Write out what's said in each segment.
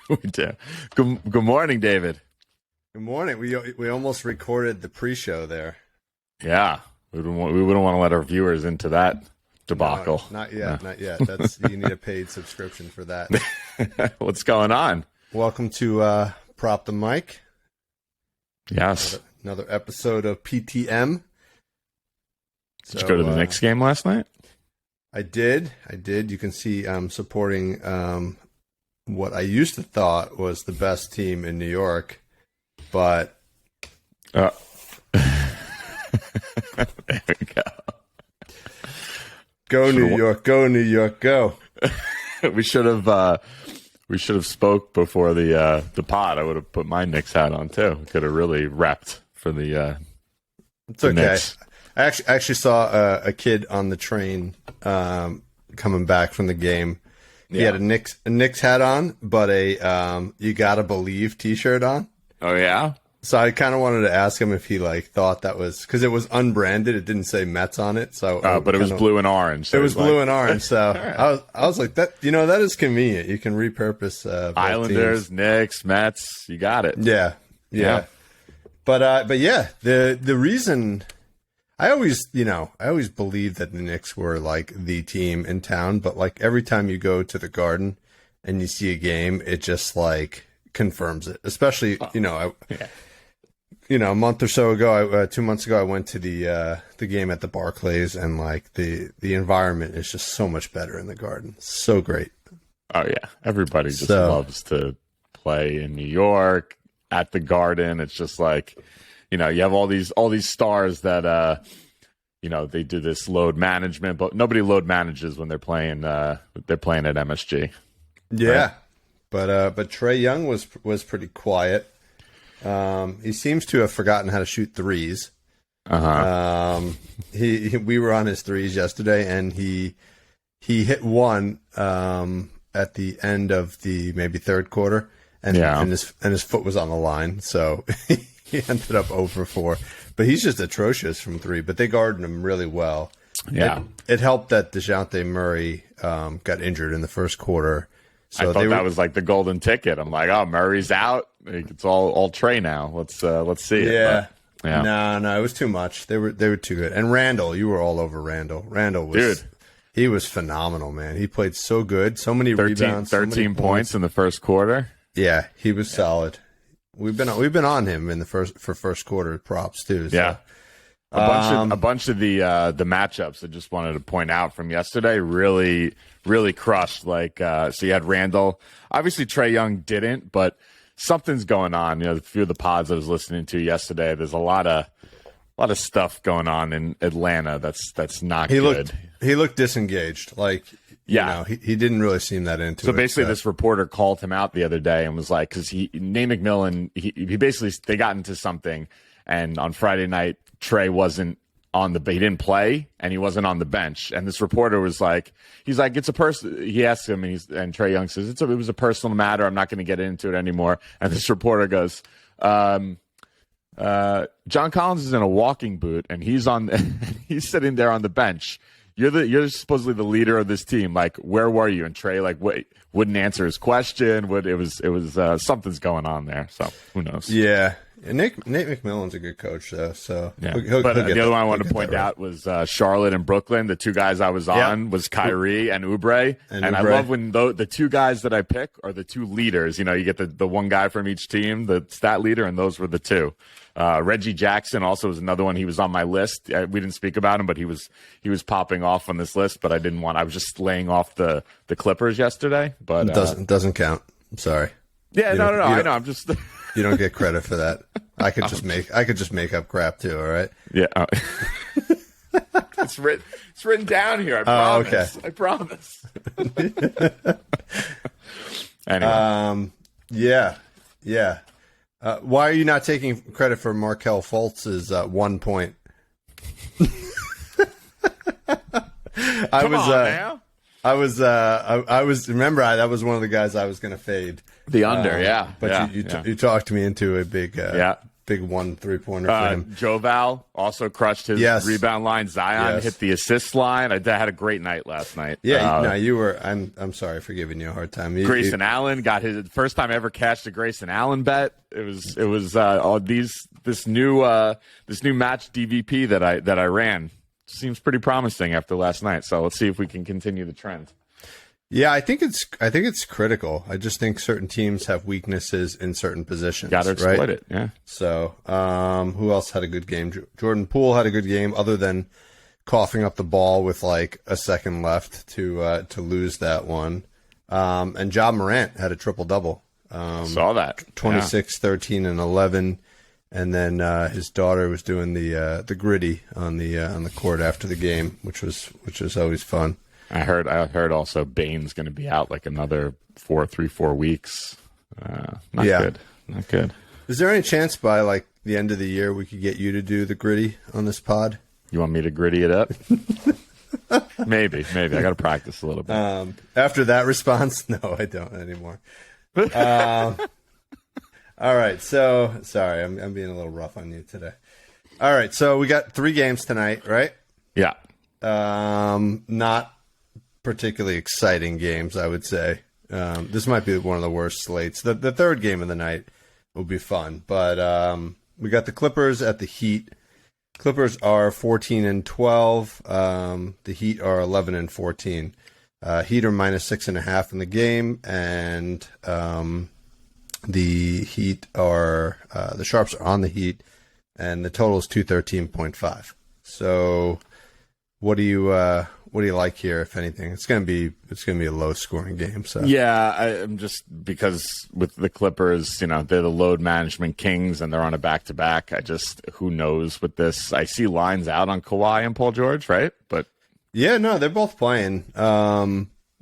We do. Good morning, David. Good morning. We almost recorded the pre-show there. Yeah, we wouldn't want to let our viewers into that debacle. No, not yet. Not yet. You need a paid subscription for that. What's going on? Welcome to Prop the Mic. Yes. Another episode of PTM. Did you go to the Knicks game last night? I did. You can see I'm supporting what I used to thought was the best team in New York, but there we go. Go New York, go. we should have spoke before the pod. I would have put my Knicks hat on too. Could have really repped for the. It's okay. Knicks. I actually saw a kid on the train coming back from the game. He had a Knicks hat on, but a "You Gotta Believe" T-shirt on. Oh yeah. So I kind of wanted to ask him if he thought that was because it was unbranded. It didn't say Mets on it. So, but it was blue and orange. So it was blue and orange. So right. I was like that. That is convenient. You can repurpose Islanders, teams. Knicks, Mets. You got it. Yeah. But yeah, the reason. I always believed that the Knicks were like the team in town, but like every time you go to the Garden and you see a game, it just like confirms it. Especially, a month or so ago, 2 months ago, I went to the game at the Barclays, and like the environment is just so much better in the Garden. So great. Oh yeah, everybody just loves to play in New York at the Garden. It's just like. You have all these stars that they do this load management, but nobody load manages when they're playing at MSG. Yeah, right? But Trae Young was pretty quiet. He seems to have forgotten how to shoot threes. We were on his threes yesterday, and he hit one at the end of the maybe third quarter, and his foot was on the line, so. He ended up 0 for 4, but he's just atrocious from three. But they guarded him really well. Yeah, it helped that DeJounte Murray got injured in the first quarter. So I thought that was like the golden ticket. I'm like, oh, Murray's out. It's all Trae now. Let's see it. Yeah. No, it was too much. They were too good. And Randall, you were all over Randall. Randall was he was phenomenal, man. He played so good. So many rebounds, 13 points in the first quarter. Yeah, he was solid. We've been on him in the first quarter props too. So. Yeah, a bunch of the matchups I just wanted to point out from yesterday really crushed. Like so you had Randall. Obviously Trae Young didn't, but something's going on. A few of the pods I was listening to yesterday. There's a lot of stuff going on in Atlanta that's not good. He looked disengaged. Like. Yeah, he didn't really seem that into it. So basically, this reporter called him out the other day and was like, because Nate McMillan, he basically they got into something, and on Friday night Trae wasn't he didn't play, and he wasn't on the bench, and this reporter was like, it's a person. He asked him, and Trae Young says it was a personal matter. I'm not going to get into it anymore. And this reporter goes, John Collins is in a walking boot, and he's sitting there on the bench. You're supposedly the leader of this team. Like, where were you? And Trae wouldn't answer his question. It was something's going on there. So who knows? Yeah, and Nate McMillan's a good coach though. So yeah. The other one I wanted to point out was Charlotte and Brooklyn. The two guys I was on was Kyrie and Oubre. And I love when the two guys that I pick are the two leaders. You get the one guy from each team, the stat leader, and those were the two. Reggie Jackson also was another one. He was on my list. We didn't speak about him, but he was popping off on this list. But I didn't want. I was just laying off the Clippers yesterday. But it doesn't count. I'm sorry. Yeah, no. I know. I'm just. You don't get credit for that. I could just make up crap too. All right. Yeah. It's written down here. I promise. Okay. I promise. Anyway. Yeah. Why are you not taking credit for Markelle Fultz's 1 point? I was. Remember, that was one of the guys I was going to fade. The under, yeah. But you talked me into a big big 1 3-pointer for him. Joval also crushed his rebound line. Zion hit the assist line. I had a great night last night. Yeah, no, you were. I'm sorry for giving you a hard time. Grayson Allen got his first time ever cashed a Grayson Allen bet. It was this new match DVP that I ran seems pretty promising after last night. So let's see if we can continue the trend. Yeah, I think it's critical. I just think certain teams have weaknesses in certain positions. Got to exploit it. Yeah. So, who else had a good game? Jordan Poole had a good game, other than coughing up the ball with like a second left to lose that one. And Ja Morant had a triple double. Saw that 26, 13, and 11. And then his daughter was doing the gritty on the court after the game, which was always fun. I heard also Bane's going to be out like another 4 weeks. Not good. Is there any chance by like the end of the year we could get you to do the gritty on this pod? You want me to gritty it up? Maybe. I got to practice a little bit. After that response, no, I don't anymore. All right, so sorry, I'm being a little rough on you today. All right, so we got 3 games tonight, right? Yeah. Not particularly exciting games, I would say. This might be one of the worst slates. The third game of the night will be fun, but we got the Clippers at the Heat. Clippers are 14-12. The Heat are 11-14. Heat are -6.5 in the game, and the Heat are the Sharps are on the Heat, and the total is 213.5. So, what do you like here, if anything? It's gonna be a low scoring game. So yeah, I'm just because with the Clippers, they're the load management kings and they're on a back-to-back. Who knows with this? I see lines out on Kawhi and Paul George, right? But yeah, no, they're both playing.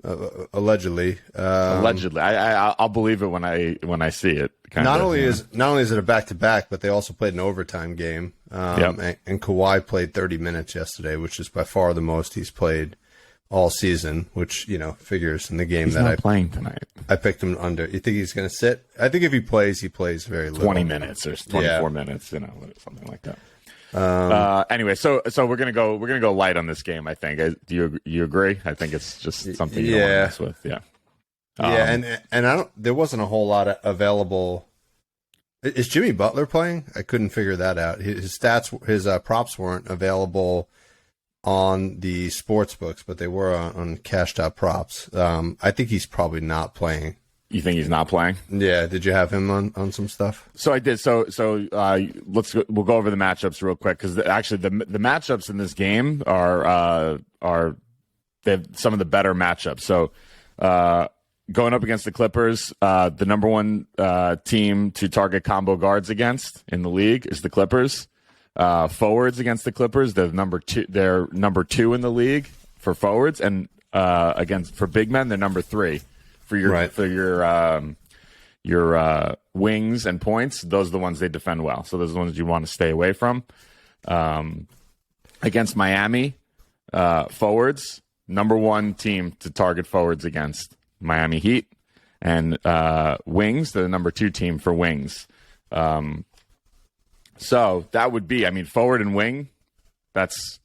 Allegedly. I'll believe it when I see it. Not only is it a back-to-back, but they also played an overtime game. And Kawhi played 30 minutes yesterday, which is by far the most he's played all season, which, figures in the game he's that not playing tonight. I picked him under. You think he's going to sit? I think if he plays very little. 20 minutes or 24 minutes, something like that. Anyway, so we're gonna go light on this game. I think. Do you agree? I think it's just something you don't want to mess with. Yeah. And there wasn't a whole lot available. Is Jimmy Butler playing? I couldn't figure that out. His props weren't available on the sports books, but they were on Cashed Out Props. I think he's probably not playing. You think he's not playing? Yeah. Did you have him on some stuff? So I did. So we'll go over the matchups real quick, because actually the matchups in this game are they have some of the better matchups. So going up against the Clippers, the number one team to target combo guards against in the league is the Clippers. Forwards against the Clippers, they're number two in the league for forwards, and for big men, they're number 3. For your wings and points, those are the ones they defend well. So those are the ones you want to stay away from. Against Miami, forwards, number 1 team to target forwards against Miami Heat, and wings, they're the number 2 team for wings. So that would be, forward and wing, that's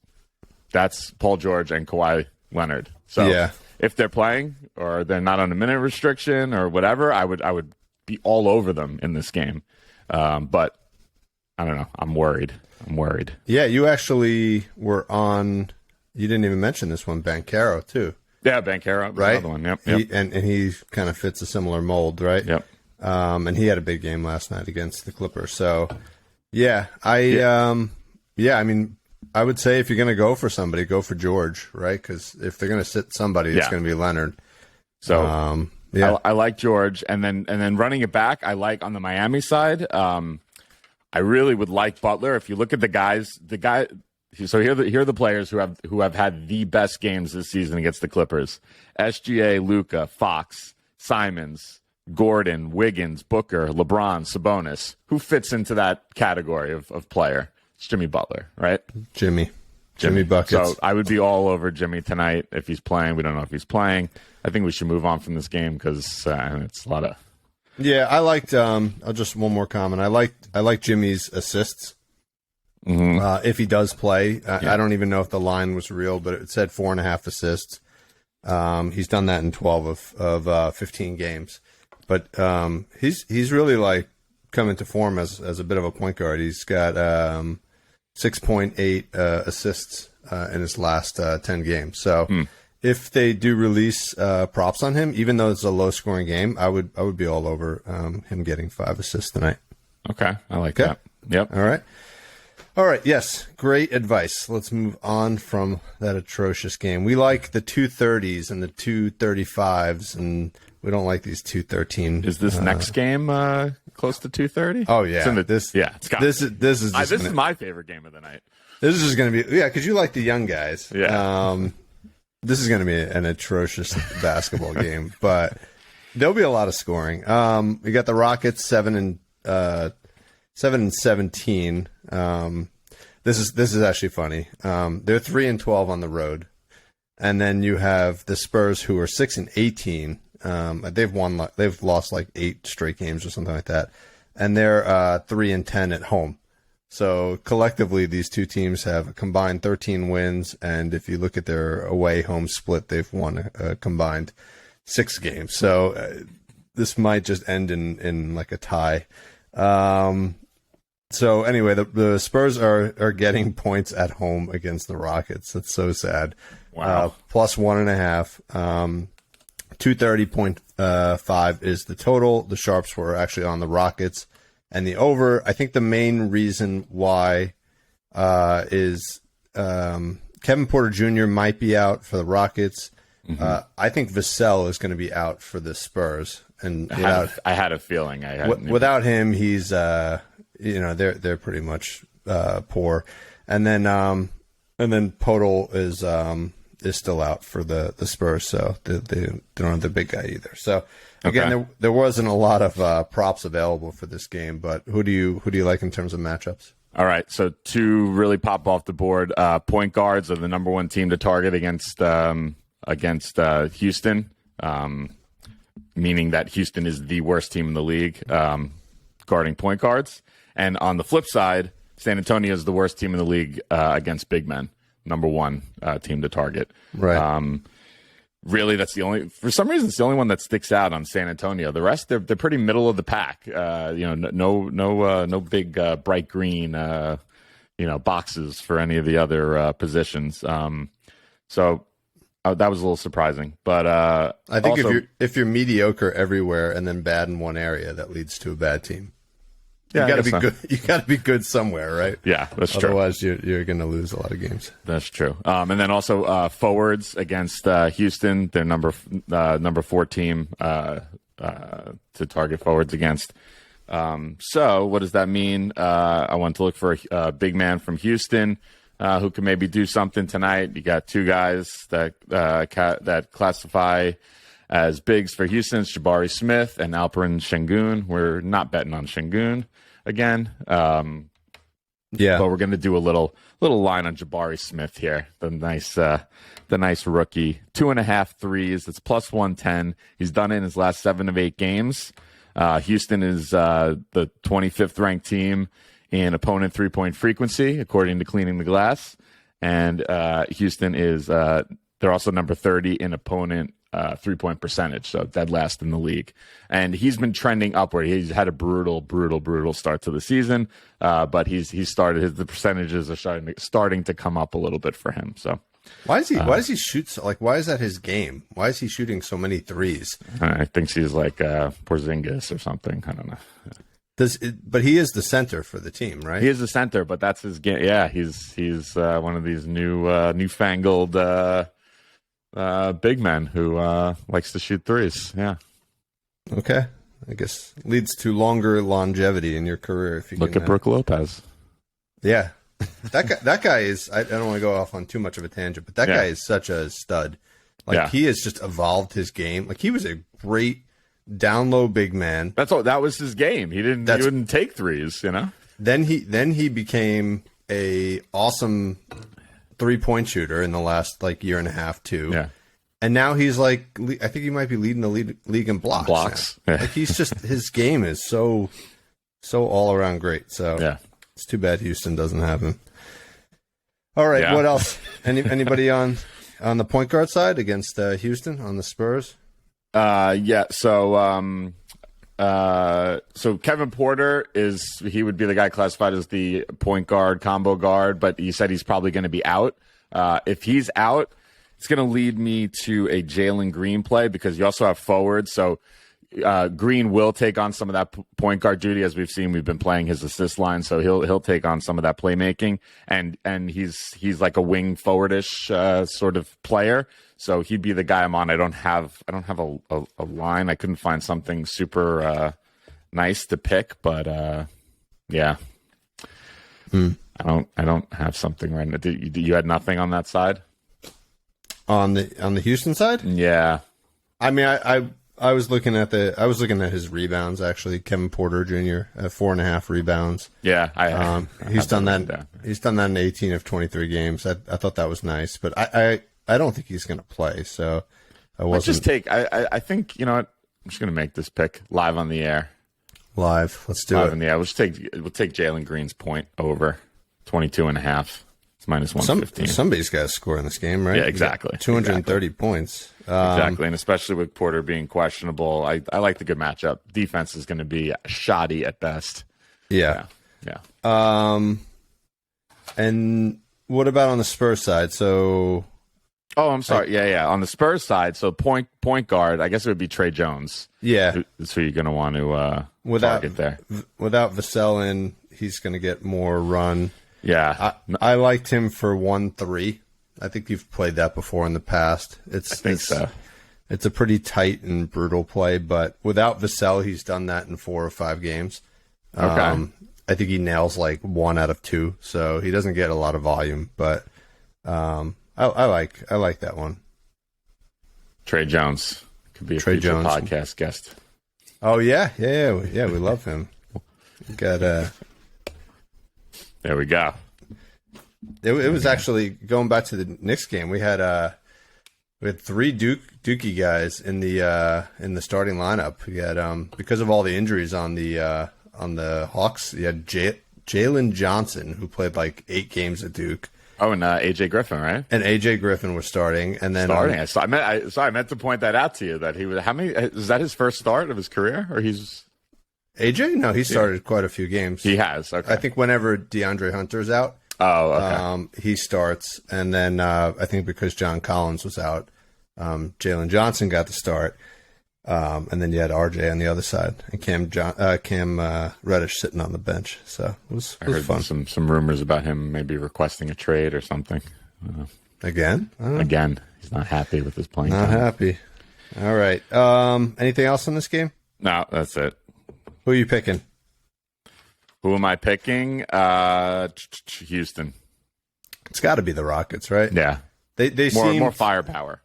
Paul George and Kawhi Leonard. So yeah. If they're playing or they're not on a minute restriction or whatever, I would be all over them in this game. But I don't know. I'm worried. Yeah, you actually were on. You didn't even mention this one, Banchero too. Yeah, Banchero, right? Another one. Yep. And he kind of fits a similar mold, right? Yep. And he had a big game last night against the Clippers. So yeah, I would say if you're going to go for somebody, go for George, right? Because if they're going to sit somebody, it's going to be Leonard. So I like George, and then running it back, I like on the Miami side. I really would like Butler. If you look at the guys, so here are the players who have had the best games this season against the Clippers: SGA, Luka, Fox, Simons, Gordon, Wiggins, Booker, LeBron, Sabonis. Who fits into that category of player? It's Jimmy Butler, right? Jimmy buckets. So I would be all over Jimmy tonight if he's playing. We don't know if he's playing. I think we should move on from this game because it's a Yeah, I liked. Just one more comment. I like Jimmy's assists. If he does play, I don't even know if the line was real, but it said 4.5 assists. He's done that in 12 of 15 games, but he's really like coming to form as a bit of a point guard. He's got 6.8 assists in his last 10 games. So if they do release props on him, even though it's a low scoring game, I would be all over him getting 5 assists tonight. Okay, I like that. Yep. All right. Yes. Great advice. Let's move on from that atrocious game. We like the 230s and the 235s, and we don't like these 213. Is this next game close to 230? Oh yeah. This is my favorite game of the night. This is just going to be because you like the young guys. Yeah. This is going to be an atrocious basketball game, but there'll be a lot of scoring. We got the Rockets 7 and 17. This is actually funny. They're 3 and 12 on the road, and then you have the Spurs who are 6 and 18. They've lost like 8 straight games or something like that, and they're 3 and 10 at home. So collectively, these two teams have a combined 13 wins, and if you look at their away-home split, they've won a combined 6 games. So this might just end in like a tie. So anyway, the Spurs are getting points at home against the Rockets. That's so sad. Wow. Plus 1.5. 230.5 is the total. The Sharps were actually on the Rockets. And the over, I think the main reason why is Kevin Porter Jr. might be out for the Rockets. I think Vassell is going to be out for the Spurs. And I had a feeling. Without him, he's they're pretty much poor. And then Podol is still out for the Spurs, so they don't have the big guy either. So again, there wasn't a lot of props available for this game, but who do you like in terms of matchups? All right, so 2 really pop off the board. Point guards are the number 1 team to target against Houston, meaning that Houston is the worst team in the league guarding point guards. And on the flip side, San Antonio is the worst team in the league against big men. Number 1 team to target. Right. Really, that's for some reason, it's the only one that sticks out on San Antonio. The rest, they're pretty middle of the pack. No big bright green, boxes for any of the other positions. So that was a little surprising. But I think also, if you're mediocre everywhere and then bad in one area, that leads to a bad team. You got to be good. You got to be good somewhere, right? Yeah, that's true. Otherwise, you're going to lose a lot of games. That's true. And then also forwards against Houston, their number 4 team to target forwards against. So what does that mean? I want to look for a big man from Houston who can maybe do something tonight. You got 2 guys that classify as bigs for Houston, Jabari Smith and Alperen Şengün. We're not betting on Şengün again. But we're going to do a little line on Jabari Smith here. The nice rookie. 2.5 threes. It's plus 110. He's done it in his last 7 of 8 games. Houston is the 25th ranked team in opponent 3-point frequency, according to Cleaning the Glass. And Houston is they're also number 30 in opponent 3-point percentage, so dead last in the league. And he's been trending upward. He's had a brutal start to the season, but he's started. The percentages are starting to come up a little bit for him. So why does he shoot so, like, why is that his game? Why is he shooting so many threes? I think he's like Porzingis or something. I don't know. But he is the center for the team, right? He is the center, but that's his game. Yeah, he's one of these newfangled big men who likes to shoot threes. Yeah. Okay. I guess leads to longer longevity in your career if you look at Brook Lopez. Yeah. That guy is. I don't want to go off on too much of a tangent, but that guy is such a stud. Like he has just evolved his game. Like he was a great down low big man. That's all. That was his game. He wouldn't take threes. Then he became a awesome 3-point shooter in the last year and a half too. Yeah. And now he's like, I think he might be leading the league in blocks. Yeah. Like he's just, his game is so all around great. So yeah, it's too bad Houston doesn't have him. All right, what else? Anybody on the point guard side against Houston on the Spurs? Yeah. So Kevin Porter he would be the guy classified as the point guard, combo guard, but he said he's probably going to be out. If he's out, it's going to lead me to a Jalen Green play because you also have forwards. So Green will take on some of that point guard duty, as we've seen. We've been playing his assist line, so he'll take on some of that playmaking, and he's like a wing forwardish sort of player. So he'd be the guy I'm on. I don't have a line. I couldn't find something super nice to pick, but yeah. I don't have something right now. You had nothing on that side? On the Houston side? Yeah. I mean, I was looking at his rebounds actually. Kevin Porter Jr. at 4.5 rebounds. Yeah, he's done that. He's done that in 18 of 23 games. I thought that was nice, but I don't think he's going to play. So I wasn't. I think you know what. I'm just going to make this pick live on the air. Live. Let's do live it. On the air. We'll take Jalen Green's point over 22.5. It's minus 115. Somebody's got to score in this game, right? Yeah, exactly. 230 points. Exactly, and especially with Porter being questionable, I like the good matchup. Defense is going to be shoddy at best. Yeah. And what about on the Spurs side? So, I'm sorry. Yeah. On the Spurs side, so point guard, I guess it would be Trey Jones. Yeah, that's who you're going to want to target there. Without Vassell in, he's going to get more run. Yeah, I liked him for 1-3. I think you've played that before in the past. I think so. It's a pretty tight and brutal play, but without Vassell, he's done that in 4 or 5 games. Okay. I think he nails like 1 out of 2, so he doesn't get a lot of volume. But I like that one. Trey Jones could be a future podcast guest. Oh yeah. We love him. Got There we go. It was actually going back to the Knicks game. We had 3 Dookie guys in the starting lineup. We had because of all the injuries on the Hawks. You had Jalen Johnson, who played like 8 games at Duke. Oh, and AJ Griffin, right? And AJ Griffin was starting, and then I meant to point that out to you that he was. How many? Is that his first start of his career, or he's? AJ? No, he started quite a few games. He has. Okay. I think whenever DeAndre Hunter's out, he starts, and then I think because John Collins was out, Jalen Johnson got the start, and then you had RJ on the other side, and Cam Reddish sitting on the bench. So it was fun. Some rumors about him maybe requesting a trade or something. Again, he's not happy with his playing. Not happy. All right. Anything else in this game? No, that's it. Who are you picking? Who am I picking? Houston. It's got to be the Rockets, right? Yeah. They seem more firepower.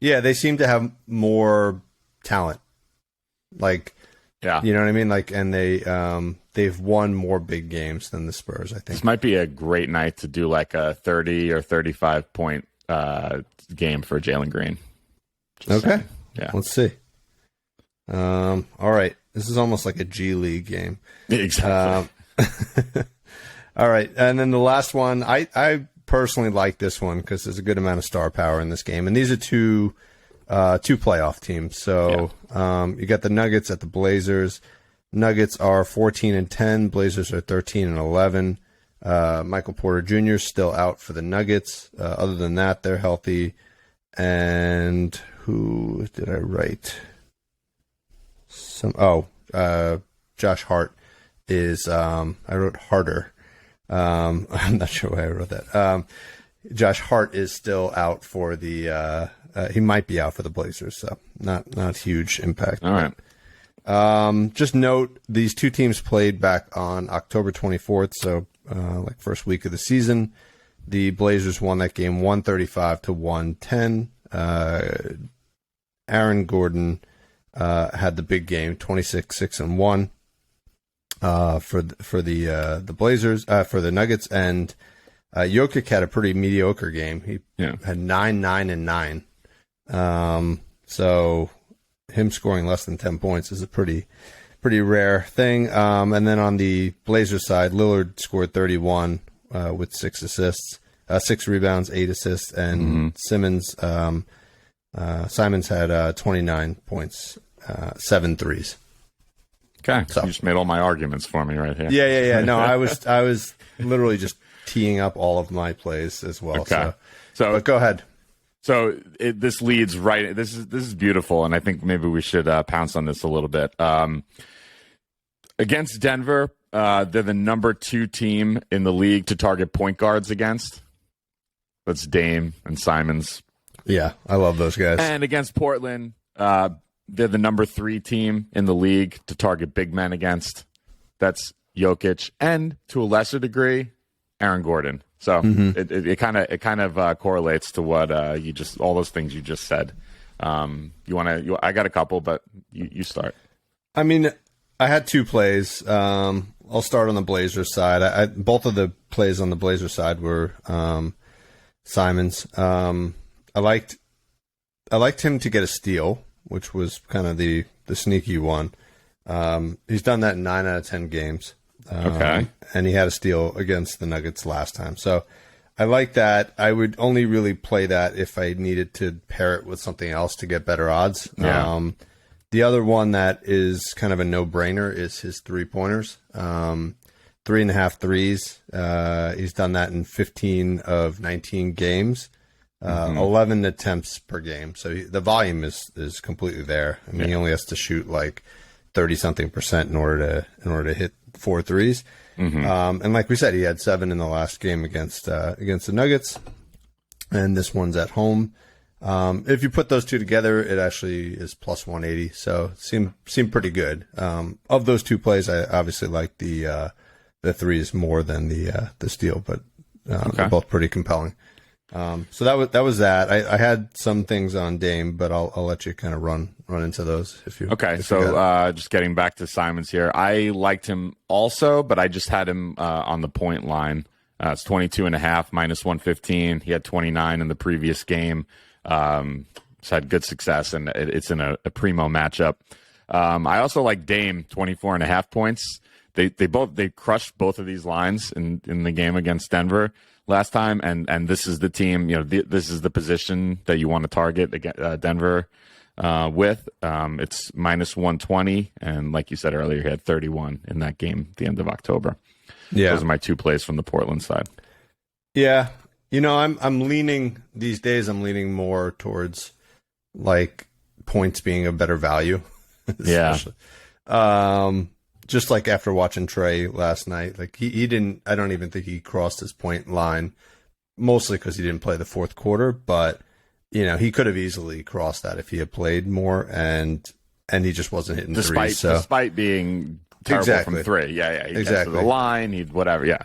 Yeah, they seem to have more talent. Like, yeah, you know what I mean? Like, and they've won more big games than the Spurs, I think. This might be a great night to do like a 30 or 35 point game for Jalen Green. Okay. Saying. Yeah. Let's see. All right. This is almost like a G League game. Exactly. All right. And then the last one, I personally like this one because there's a good amount of star power in this game. And these are two playoff teams. So you got the Nuggets at the Blazers. Nuggets are 14-10. Blazers are 13-11. Michael Porter Jr. is still out for the Nuggets. Other than that, they're healthy. And who did I write? Josh Hart is I wrote Harder. I'm not sure why I wrote that. Josh Hart is still out for the he might be out for the Blazers, so not huge impact. All right. Just note these two teams played back on October 24th, so like first week of the season. The Blazers won that game 135-110. Aaron Gordon had the big game, 26-6-1 for the Blazers, for the Nuggets, and Jokic had a pretty mediocre game. He had 9-9-9 So him scoring less than 10 points is a pretty rare thing. And then on the Blazers side, Lillard scored 31 with 6 assists, 6 rebounds, 8 assists, and Simons had 29 points, 7 threes. Okay, so you just made all my arguments for me right here. Yeah. No, I was literally just teeing up all of my plays as well. Okay, so but go ahead. So this leads right. This is beautiful, and I think maybe we should pounce on this a little bit. Against Denver, they're the number 2 team in the league to target point guards against. That's Dame and Simons. Yeah, I love those guys. And against Portland, they're the number 3 team in the league to target big men against. That's Jokic, and to a lesser degree, Aaron Gordon. So it kind of correlates to what all those things you just said. I got a couple, but you start. I mean, I had 2 plays. I'll start on the Blazers side. Both of the plays on the Blazers side were Simons. I liked him to get a steal, which was kind of the sneaky one. He's done that in 9 out of 10 games. Okay. And he had a steal against the Nuggets last time. So I like that. I would only really play that if I needed to pair it with something else to get better odds. Yeah. The other one that is kind of a no-brainer is his 3-pointers. 3.5 threes. He's done that in 15 of 19 games. 11 attempts per game. So the volume is completely there. I mean, he only has to shoot like 30-something% in order to hit 4 threes. And like we said, he had 7 in the last game against the Nuggets, and this one's at home. If you put those two together, it actually is plus 180. So seemed pretty good. Of those 2 plays, I obviously like the threes more than the steal, but they're both pretty compelling. So that was that. I had some things on Dame, but I'll let you kind of run into those if you. Okay, so just getting back to Simons here, I liked him also, but I just had him on the point line. It's 22.5 minus 115. He had 29 in the previous game. He's had good success, and it's in a primo matchup. I also like Dame 24.5 points. They crushed both of these lines in the game against Denver last time, and this is the team. This is the position that you want to target Denver with. It's minus 120, and like you said earlier, he had 31 in that game at the end of October. Yeah, those are my 2 plays from the Portland side. Yeah, I'm leaning these days. I'm leaning more towards like points being a better value. Yeah. Just like after watching Trey last night, like he didn't. I don't even think he crossed his point line, mostly because he didn't play the fourth quarter. But he could have easily crossed that if he had played more, and he just wasn't hitting threes. So. Despite being terrible from 3, yeah, he gets to the line, he'd whatever, yeah.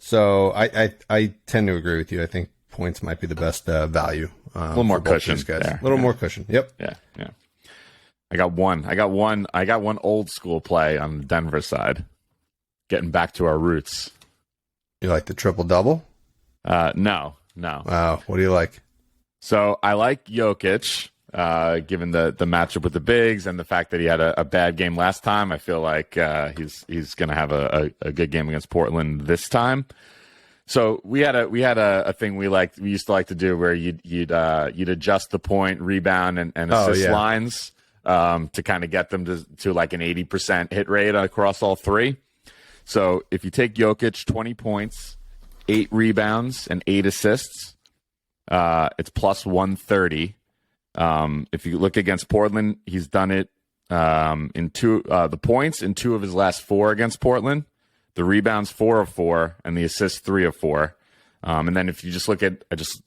So I tend to agree with you. I think points might be the best value. A little more cushion, a little more cushion. Yep. Yeah. I got one old school play on the Denver side. Getting back to our roots. You like the triple double? No. Wow. What do you like? So I like Jokic, given the matchup with the bigs and the fact that he had a bad game last time. I feel like he's going to have a good game against Portland this time. So we had a thing we used to like to do where you'd adjust the point, rebound, and assist lines. To kind of get them to like an 80% hit rate across all 3. So if you take Jokic, 20 points, 8 rebounds, and 8 assists, it's plus 130. If you look against Portland, he's done it in 2 the points in 2 of his last 4 against Portland, the rebounds 4 of 4, and the assists 3 of 4. And then if you just I just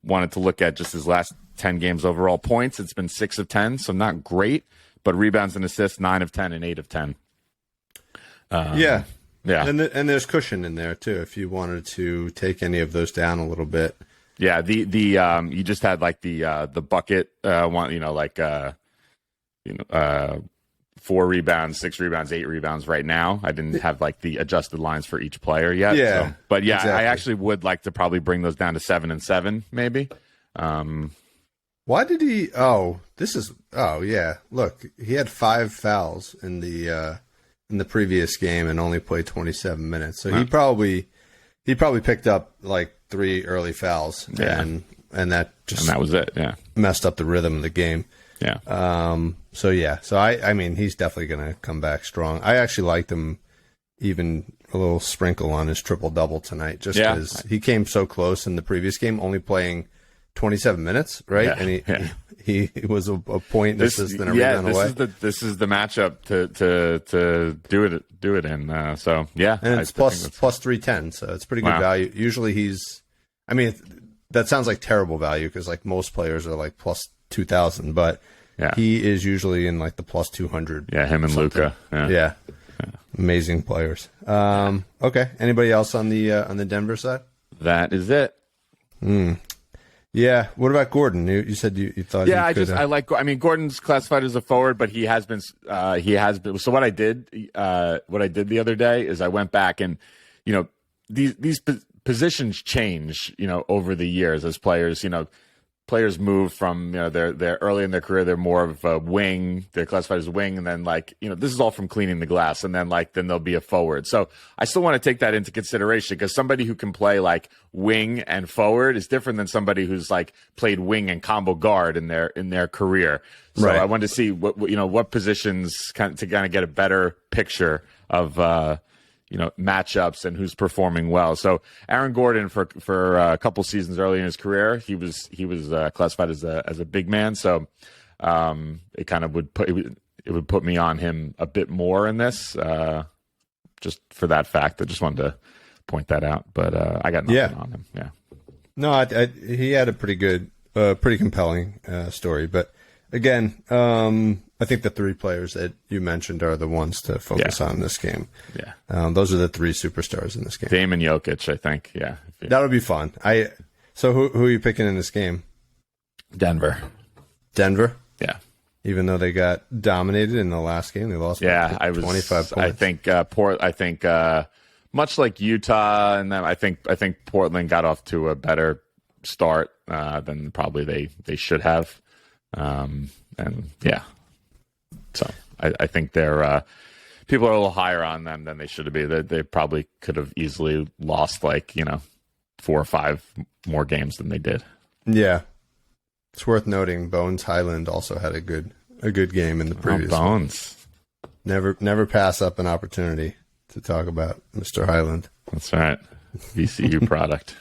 wanted to look at just his last 10 games overall points. It's been 6 of 10, so not great, but rebounds and assists 9 of 10 and 8 of 10. Yeah. And there's cushion in there too if you wanted to take any of those down a little bit. Yeah, the you just had like the bucket one, 4 rebounds, 6 rebounds, 8 rebounds right now. I didn't have like the adjusted lines for each player yet. Yeah. So. But yeah, exactly. I actually would like to probably bring those down to 7 and 7 maybe. Why did he? Oh, this is. Oh, yeah. Look, he had 5 fouls in the previous game and only played 27 minutes. So he probably picked up like 3 early fouls, and that was it. Yeah, messed up the rhythm of the game. Yeah. So I mean, he's definitely going to come back strong. I actually liked him, even a little sprinkle on his triple-double tonight, just because he came so close in the previous game, only playing 27 minutes, right? Yeah, and he was a point assist and a rebound away. This is the matchup to do it in. So yeah, and it's plus 310, so it's pretty good value. Usually I mean, that sounds like terrible value because like most players are like plus 2,000, but he is usually in like the plus 200. Yeah, him and Luka. Yeah. Amazing players. Okay. Anybody else on the Denver side? That is it. Yeah. What about Gordon? You said you thought. Yeah, I like. I mean, Gordon's classified as a forward, but he has been. So what I did the other day is I went back and, these positions change, over the years as players, players move from, they're early in their career, they're more of a wing, they're classified as a wing, and then this is all from cleaning the glass, and then they'll be a forward. So I still want to take that into consideration because somebody who can play like wing and forward is different than somebody who's like played wing and combo guard in their career. So I wanted to see what positions to kind of get a better picture of matchups and who's performing well. So Aaron Gordon for a couple seasons early in his career, he was classified as a big man. So it kind of would put me on him a bit more in this, just for that fact. I just wanted to point that out. But I got nothing on him. Yeah. No, he had a pretty compelling story. But again, I think the 3 players that you mentioned are the ones to focus on this game. Yeah. Those are the 3 superstars in this game. Dame and Jokic, I think. Yeah. That'll be fun. So who are you picking in this game? Denver. Yeah. Even though they got dominated in the last game, they lost. 25 points. I think much like Utah, and then I think Portland got off to a better start than probably they should have. So I think they're people are a little higher on them than they should be. They probably could have easily lost 4 or 5 more games than they did. Yeah, it's worth noting. Bones Highland also had a good game in the previous. Bones, never pass up an opportunity to talk about Mr. Highland. That's right, VCU product.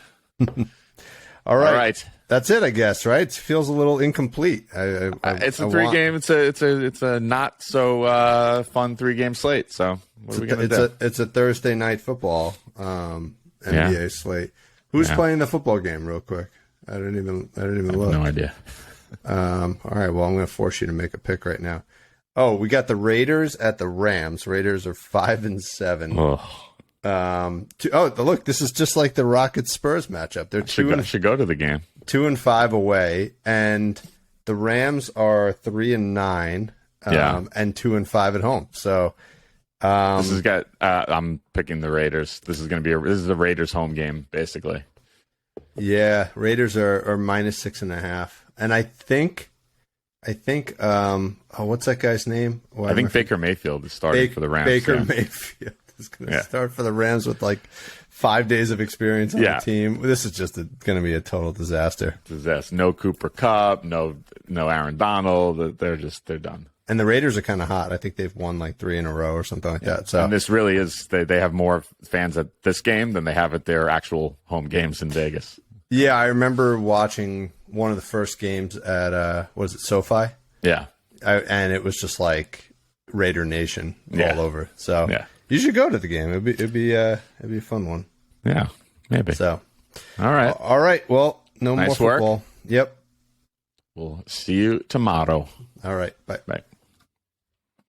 All right. That's it, I guess, right? It feels a little incomplete. It's a 3-game. It's a not so fun 3-game slate. So what are we gonna do? It's a Thursday night football NBA slate. Who's playing the football game, real quick? I didn't even look. No idea. All right. Well, I'm going to force you to make a pick right now. Oh, we got the Raiders at the Rams. Raiders are 5-7. Look, this is just like the Rockets Spurs matchup. They're should go to the game. 2-5 away, and the Rams are 3-9, and 2-5 at home. So this has got. I'm picking the Raiders. This is going to be a Raiders home game, basically. Yeah, Raiders are -6.5, and I think. What's that guy's name? I think Baker Mayfield is starting for the Rams. Mayfield is going to start for the Rams with like 5 days of experience on the team. This is just going to be a total disaster. No Cooper Kupp, no Aaron Donald. They're done. And the Raiders are kind of hot. I think they've won like 3 in a row or something like that. So, and this really is they have more fans at this game than they have at their actual home games in Vegas. Yeah, I remember watching one of the first games at was it SoFi? Yeah, and it was just like Raider Nation all over. So you should go to the game. It'd be a fun one. Yeah, maybe. So, all right. Well, no more football. Work. Yep. We'll see you tomorrow. All right. Bye. Bye.